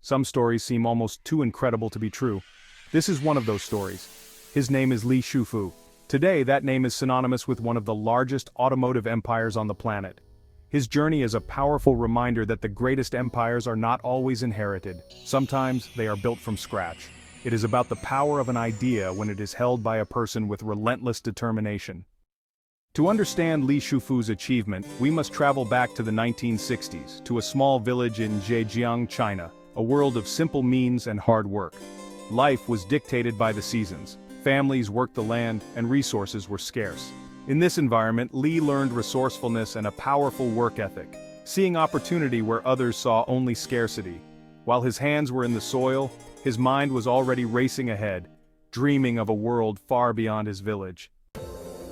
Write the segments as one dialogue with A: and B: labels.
A: Some stories seem almost too incredible to be true. This is one of those stories. His name is Li Shufu. Today, that name is synonymous with one of the largest automotive empires on the planet. His journey is a powerful reminder that the greatest empires are not always inherited. Sometimes, they are built from scratch. It is about the power of an idea when it is held by a person with relentless determination. To understand Li Shufu's achievement, we must travel back to the 1960s, to a small village in Zhejiang, China, a world of simple means and hard work. Life was dictated by the seasons. Families worked the land, and resources were scarce. In this environment, Li learned resourcefulness and a powerful work ethic, seeing opportunity where others saw only scarcity. While his hands were in the soil, his mind was already racing ahead, dreaming of a world far beyond his village.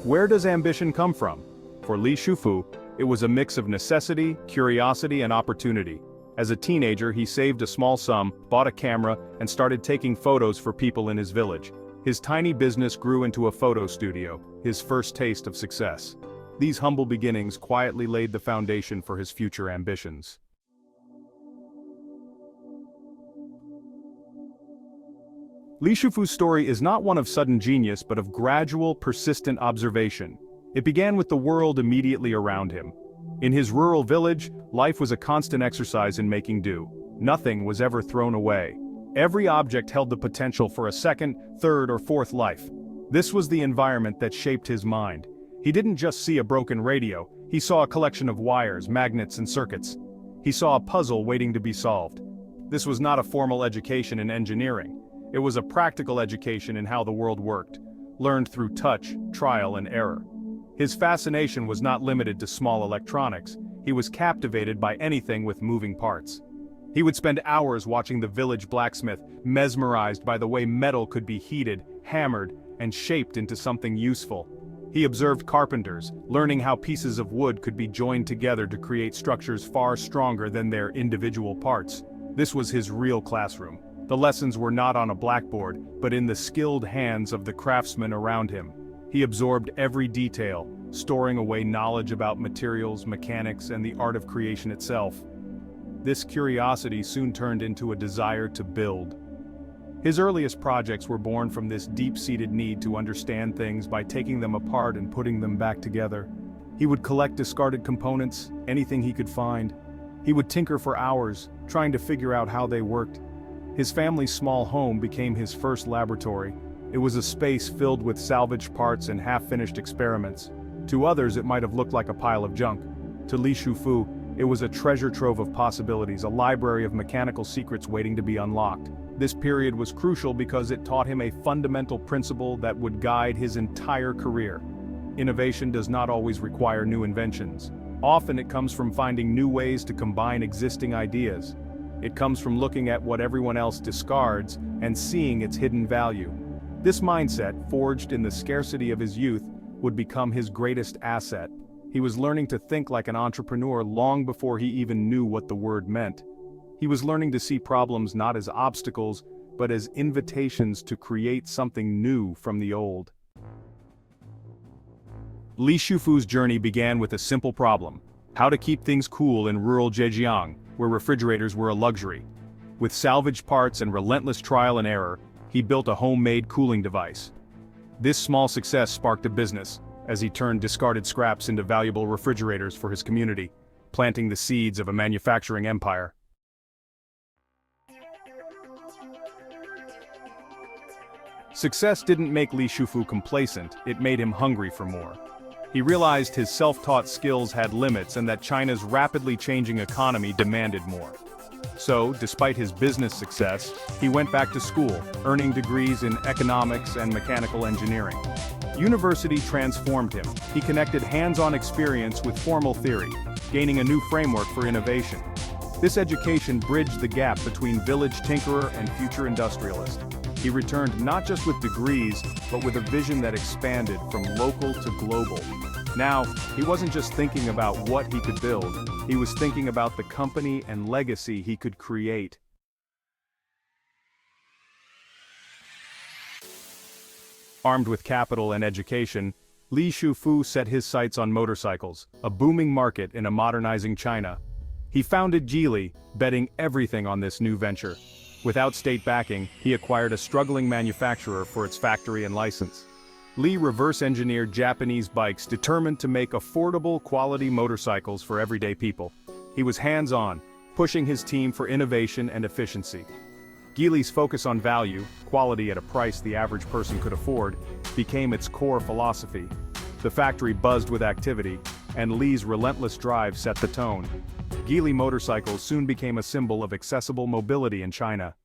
A: Where does ambition come from? For Li Shufu, it was a mix of necessity, curiosity, and opportunity. As a teenager, he saved a small sum, bought a camera, and started taking photos for people in his village. His tiny business grew into a photo studio, his first taste of success. These humble beginnings quietly laid the foundation for his future ambitions. Li Shufu's story is not one of sudden genius but of gradual, persistent observation. It began with the world immediately around him. In his rural village, life was a constant exercise in making do. Nothing was ever thrown away. Every object held the potential for a second, third, or fourth life. This was the environment that shaped his mind. He didn't just see a broken radio, he saw a collection of wires, magnets, and circuits. He saw a puzzle waiting to be solved. This was not a formal education in engineering. It was a practical education in how the world worked, learned through touch, trial, and error. His fascination was not limited to small electronics. He was captivated by anything with moving parts. He would spend hours watching the village blacksmith, mesmerized by the way metal could be heated, hammered, and shaped into something useful. He observed carpenters, learning how pieces of wood could be joined together to create structures far stronger than their individual parts. This was his real classroom. The lessons were not on a blackboard, but in the skilled hands of the craftsmen around him. He absorbed every detail, storing away knowledge about materials, mechanics, and the art of creation itself. This curiosity soon turned into a desire to build. His earliest projects were born from this deep-seated need to understand things by taking them apart and putting them back together. He would collect discarded components, anything he could find. He would tinker for hours, trying to figure out how they worked. His family's small home became his first laboratory. It was a space filled with salvaged parts and half-finished experiments. To others, it might have looked like a pile of junk. To Li Shufu, it was a treasure trove of possibilities, a library of mechanical secrets waiting to be unlocked. This period was crucial because it taught him a fundamental principle that would guide his entire career. Innovation does not always require new inventions. Often it comes from finding new ways to combine existing ideas. It comes from looking at what everyone else discards and seeing its hidden value. This mindset, forged in the scarcity of his youth, would become his greatest asset. He was learning to think like an entrepreneur long before he even knew what the word meant. He was learning to see problems not as obstacles, but as invitations to create something new from the old. Li Shufu's journey began with a simple problem: how to keep things cool in rural Zhejiang, where refrigerators were a luxury. With salvaged parts and relentless trial and error, he built a homemade cooling device. This small success sparked a business, as he turned discarded scraps into valuable refrigerators for his community, planting the seeds of a manufacturing empire. Success didn't make Li Shufu complacent, it made him hungry for more. He realized his self-taught skills had limits and that China's rapidly changing economy demanded more. So, despite his business success, he went back to school, earning degrees in economics and mechanical engineering. University transformed him. He connected hands-on experience with formal theory, gaining a new framework for innovation. This education bridged the gap between village tinkerer and future industrialist. He returned not just with degrees, but with a vision that expanded from local to global. Now, he wasn't just thinking about what he could build, he was thinking about the company and legacy he could create. Armed with capital and education, Li Shufu set his sights on motorcycles, a booming market in a modernizing China. He founded Geely, betting everything on this new venture. Without state backing, he acquired a struggling manufacturer for its factory and license. Li reverse-engineered Japanese bikes determined to make affordable, quality motorcycles for everyday people. He was hands-on, pushing his team for innovation and efficiency. Geely's focus on value, quality at a price the average person could afford, became its core philosophy. The factory buzzed with activity, and Li's relentless drive set the tone. Geely motorcycles soon became a symbol of accessible mobility in China.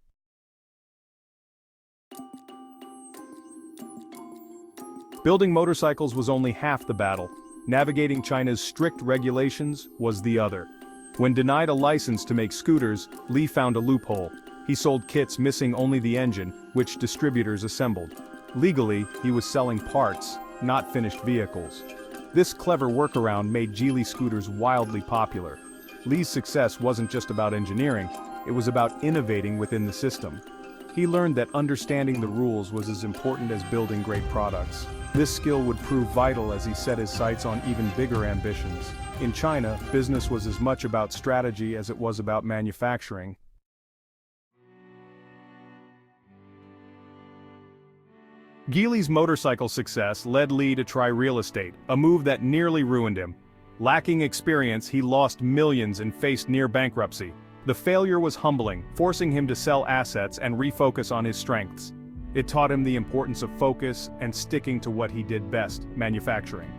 A: Building motorcycles was only half the battle. Navigating China's strict regulations was the other. When denied a license to make scooters, Li found a loophole. He sold kits missing only the engine, which distributors assembled. Legally, he was selling parts, not finished vehicles. This clever workaround made Geely scooters wildly popular. Li's success wasn't just about engineering, it was about innovating within the system. He learned that understanding the rules was as important as building great products. This skill would prove vital as he set his sights on even bigger ambitions. In China, business was as much about strategy as it was about manufacturing. Geely's motorcycle success led Li to try real estate, a move that nearly ruined him. Lacking experience, he lost millions and faced near bankruptcy. The failure was humbling, forcing him to sell assets and refocus on his strengths. It taught him the importance of focus and sticking to what he did best, manufacturing.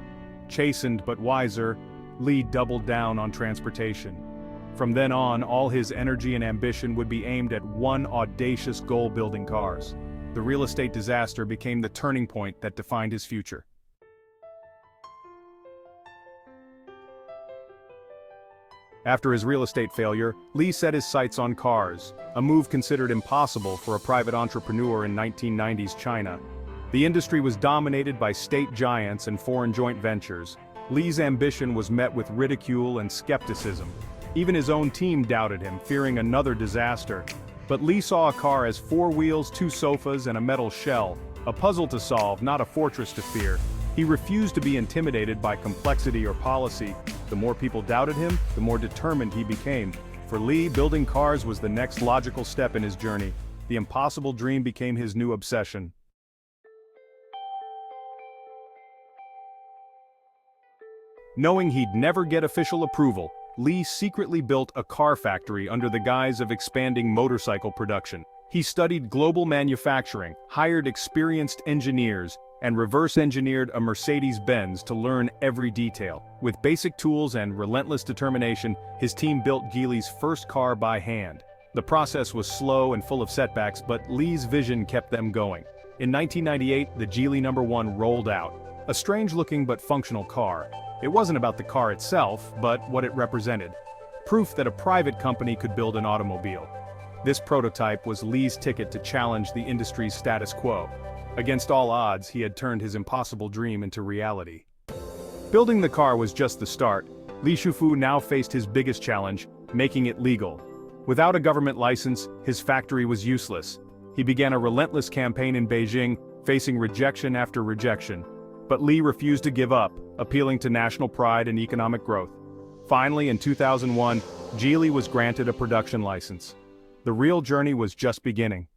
A: Chastened but wiser, Li doubled down on transportation. From then on, all his energy and ambition would be aimed at one audacious goal: building cars. The real estate disaster became the turning point that defined his future. After his real estate failure, Li set his sights on cars, a move considered impossible for a private entrepreneur in 1990s China. The industry was dominated by state giants and foreign joint ventures. Li's ambition was met with ridicule and skepticism. Even his own team doubted him, fearing another disaster. But Li saw a car as 4 wheels, 2 sofas, and a metal shell, a puzzle to solve, not a fortress to fear. He refused to be intimidated by complexity or policy. The more people doubted him, the more determined he became. For Li, building cars was the next logical step in his journey. The impossible dream became his new obsession. Knowing he'd never get official approval, Li secretly built a car factory under the guise of expanding motorcycle production. He studied global manufacturing, hired experienced engineers, and reverse-engineered a Mercedes-Benz to learn every detail. With basic tools and relentless determination, his team built Geely's first car by hand. The process was slow and full of setbacks, but Li's vision kept them going. In 1998, the Geely No. 1 rolled out. A strange-looking but functional car. It wasn't about the car itself, but what it represented. Proof that a private company could build an automobile. This prototype was Li's ticket to challenge the industry's status quo. Against all odds, he had turned his impossible dream into reality. Building the car was just the start. Li Shufu now faced his biggest challenge: making it legal. Without a government license, his factory was useless. He began a relentless campaign in Beijing, facing rejection after rejection. But Li refused to give up, appealing to national pride and economic growth. Finally, in 2001, Geely was granted a production license. The real journey was just beginning.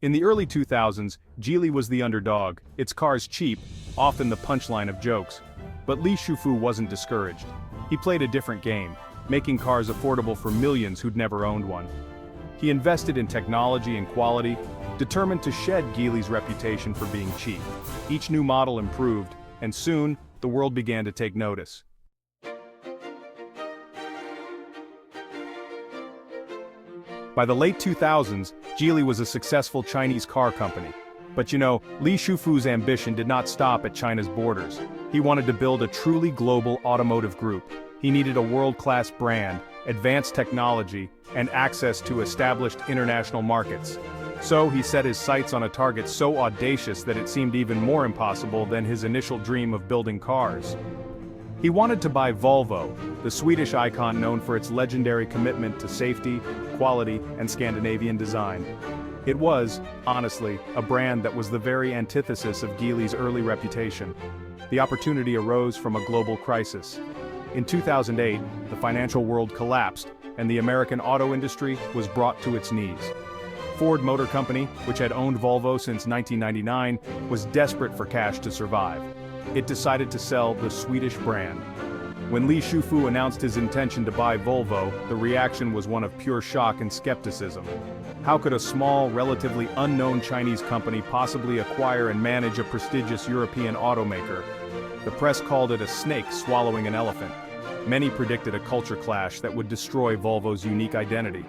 A: In the early 2000s, Geely was the underdog, its cars cheap, often the punchline of jokes. But Li Shufu wasn't discouraged. He played a different game, making cars affordable for millions who'd never owned one. He invested in technology and quality, determined to shed Geely's reputation for being cheap. Each new model improved, and soon, the world began to take notice. By the late 2000s, Geely was a successful Chinese car company. But Li Shufu's ambition did not stop at China's borders. He wanted to build a truly global automotive group. He needed a world-class brand, advanced technology, and access to established international markets. So he set his sights on a target so audacious that it seemed even more impossible than his initial dream of building cars. He wanted to buy Volvo, the Swedish icon known for its legendary commitment to safety, quality, and Scandinavian design. It was, honestly, a brand that was the very antithesis of Geely's early reputation. The opportunity arose from a global crisis. In 2008, the financial world collapsed, and the American auto industry was brought to its knees. Ford Motor Company, which had owned Volvo since 1999, was desperate for cash to survive. It decided to sell the Swedish brand. When Li Shufu announced his intention to buy Volvo, the reaction was one of pure shock and skepticism. How could a small, relatively unknown Chinese company possibly acquire and manage a prestigious European automaker? The press called it a snake swallowing an elephant. Many predicted a culture clash that would destroy Volvo's unique identity.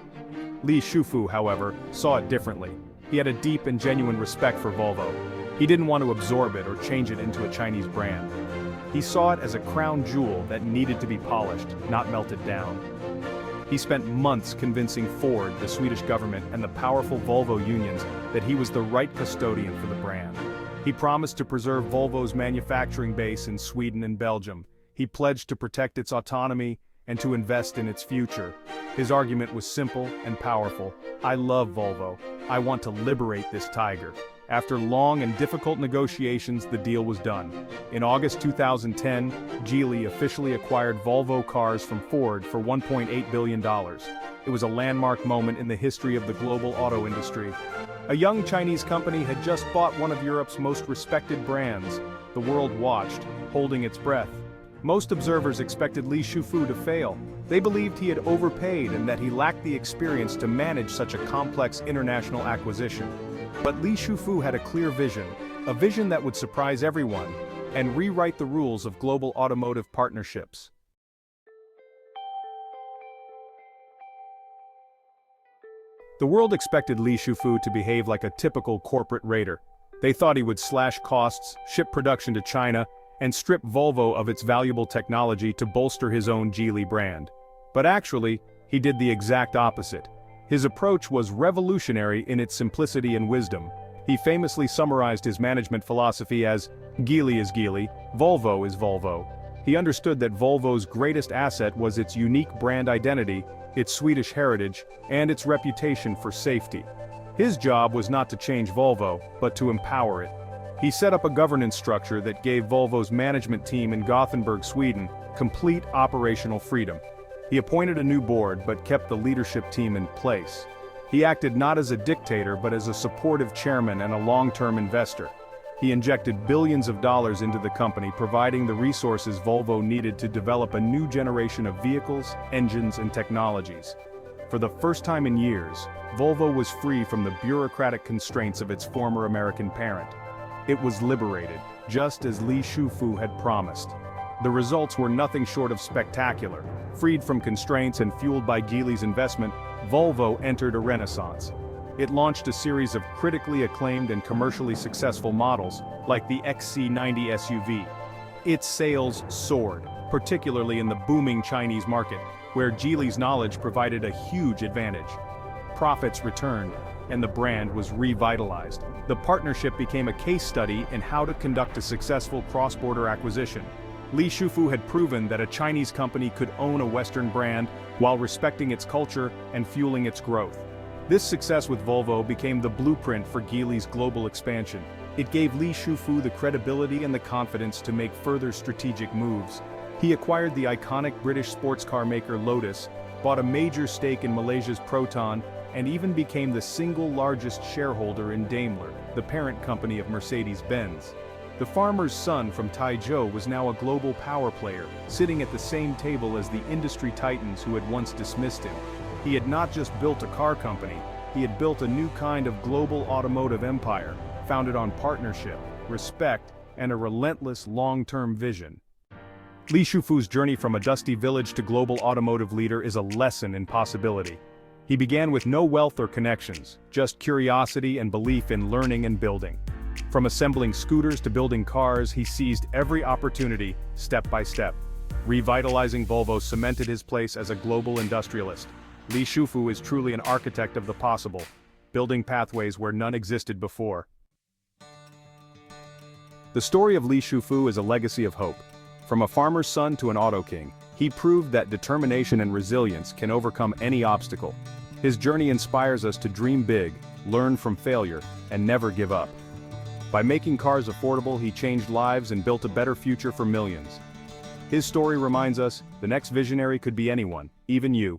A: Li Shufu, however, saw it differently. He had a deep and genuine respect for Volvo. He didn't want to absorb it or change it into a Chinese brand. He saw it as a crown jewel that needed to be polished, not melted down. He spent months convincing Ford, the Swedish government, and the powerful Volvo unions that he was the right custodian for the brand. He promised to preserve Volvo's manufacturing base in Sweden and Belgium. He pledged to protect its autonomy and to invest in its future. His argument was simple and powerful. I love Volvo. I want to liberate this tiger. After long and difficult negotiations, the deal was done. In August 2010, Geely officially acquired Volvo cars from Ford for $1.8 billion. It was a landmark moment in the history of the global auto industry. A young Chinese company had just bought one of Europe's most respected brands. The world watched, holding its breath. Most observers expected Li Shufu to fail. They believed he had overpaid and that he lacked the experience to manage such a complex international acquisition. But Li Shufu had a clear vision, a vision that would surprise everyone and rewrite the rules of global automotive partnerships. The world expected Li Shufu to behave like a typical corporate raider. They thought he would slash costs, ship production to China, and strip Volvo of its valuable technology to bolster his own Geely brand. But actually, he did the exact opposite. His approach was revolutionary in its simplicity and wisdom. He famously summarized his management philosophy as, "Geely is Geely, Volvo is Volvo." He understood that Volvo's greatest asset was its unique brand identity, its Swedish heritage, and its reputation for safety. His job was not to change Volvo, but to empower it. He set up a governance structure that gave Volvo's management team in Gothenburg, Sweden, complete operational freedom. He appointed a new board but kept the leadership team in place. He acted not as a dictator but as a supportive chairman and a long-term investor. He injected billions of dollars into the company, providing the resources Volvo needed to develop a new generation of vehicles, engines, and technologies. For the first time in years, Volvo was free from the bureaucratic constraints of its former American parent. It was liberated, just as Li Shufu had promised. The results were nothing short of spectacular. Freed from constraints and fueled by Geely's investment, Volvo entered a renaissance. It launched a series of critically acclaimed and commercially successful models, like the XC90 SUV. Its sales soared, particularly in the booming Chinese market, where Geely's knowledge provided a huge advantage. Profits returned, and the brand was revitalized. The partnership became a case study in how to conduct a successful cross-border acquisition. Li Shufu had proven that a Chinese company could own a Western brand while respecting its culture and fueling its growth. This success with Volvo became the blueprint for Geely's global expansion. It gave Li Shufu the credibility and the confidence to make further strategic moves. He acquired the iconic British sports car maker Lotus, bought a major stake in Malaysia's Proton, and even became the single largest shareholder in Daimler, the parent company of Mercedes-Benz. The farmer's son from Taizhou was now a global power player, sitting at the same table as the industry titans who had once dismissed him. He had not just built a car company, he had built a new kind of global automotive empire, founded on partnership, respect, and a relentless long-term vision. Li Shufu's journey from a dusty village to global automotive leader is a lesson in possibility. He began with no wealth or connections, just curiosity and belief in learning and building. From assembling scooters to building cars, he seized every opportunity, step by step. Revitalizing Volvo cemented his place as a global industrialist. Li Shufu is truly an architect of the possible, building pathways where none existed before. The story of Li Shufu is a legacy of hope. From a farmer's son to an auto king, he proved that determination and resilience can overcome any obstacle. His journey inspires us to dream big, learn from failure, and never give up. By making cars affordable, he changed lives and built a better future for millions. His story reminds us, the next visionary could be anyone, even you.